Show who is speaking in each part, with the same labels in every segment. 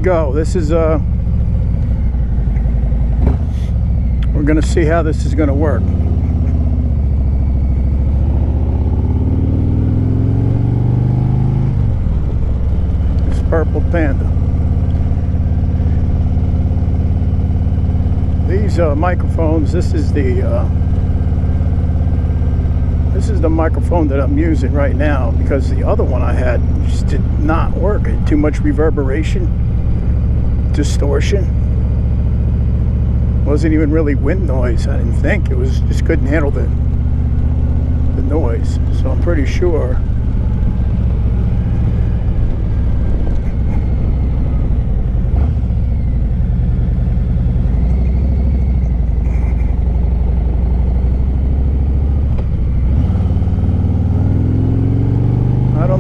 Speaker 1: go. This is we're gonna see how this is gonna work. It's Purple Panda. These microphones, this is the microphone that I'm using right now, because the other one I had just did not work. It had too much reverberation, distortion. Wasn't even really wind noise, I didn't think. It was just couldn't handle the noise. So I'm pretty sure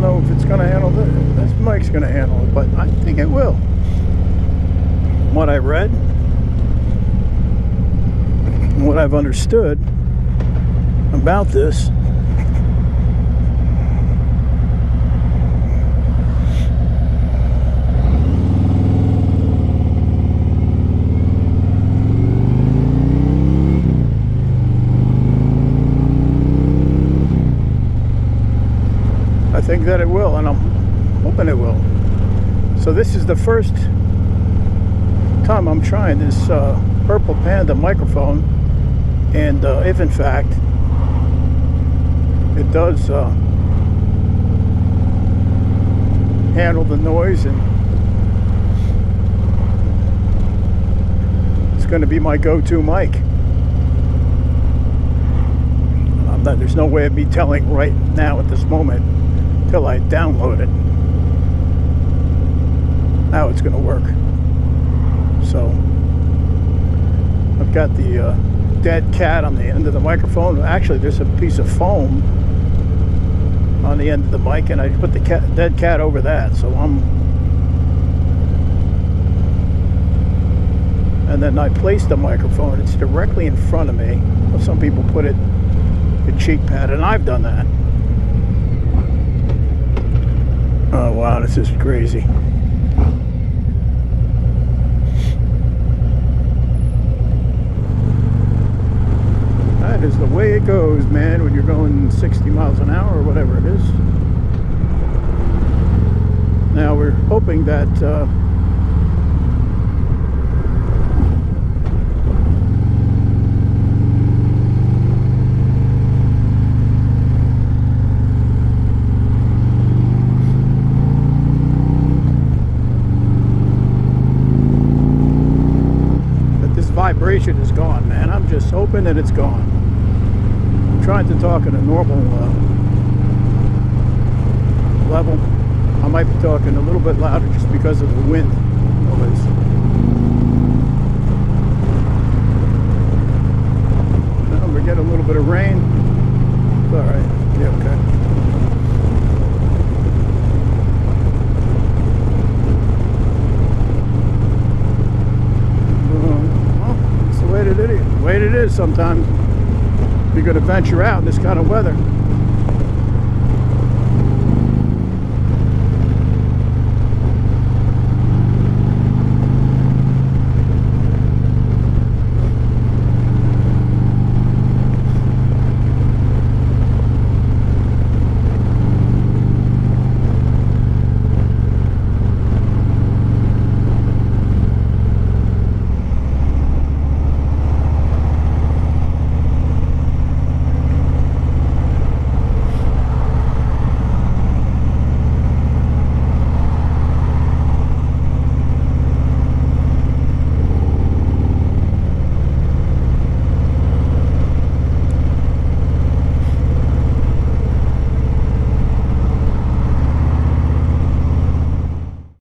Speaker 1: if it's going to handle this mic's going to handle it, but I think it will. What I read, and what I've understood about this, I think that it will, and I'm hoping it will. So this is the first time I'm trying this Purple Panda microphone, and if in fact it does handle the noise, and it's going to be my go-to mic. There's no way of me telling right now at this moment till I download it how it's going to work. So I've got the dead cat on the end of the microphone. Actually, there's a piece of foam on the end of the mic, and I put the dead cat over that. So and then I placed the microphone. It's directly in front of me. Well, some people put it a cheek pad, and I've done that. Oh wow, this is crazy. That is the way it goes, man, when you're going 60 miles an hour or whatever it is. Now we're hoping that vibration is gone, man. I'm just hoping that it's gone. I'm trying to talk at a normal level. I might be talking a little bit louder just because of the wind noise. Now we get a little bit of rain. It's all right. Yeah, okay. The way it is sometimes. You're going to venture out in this kind of weather.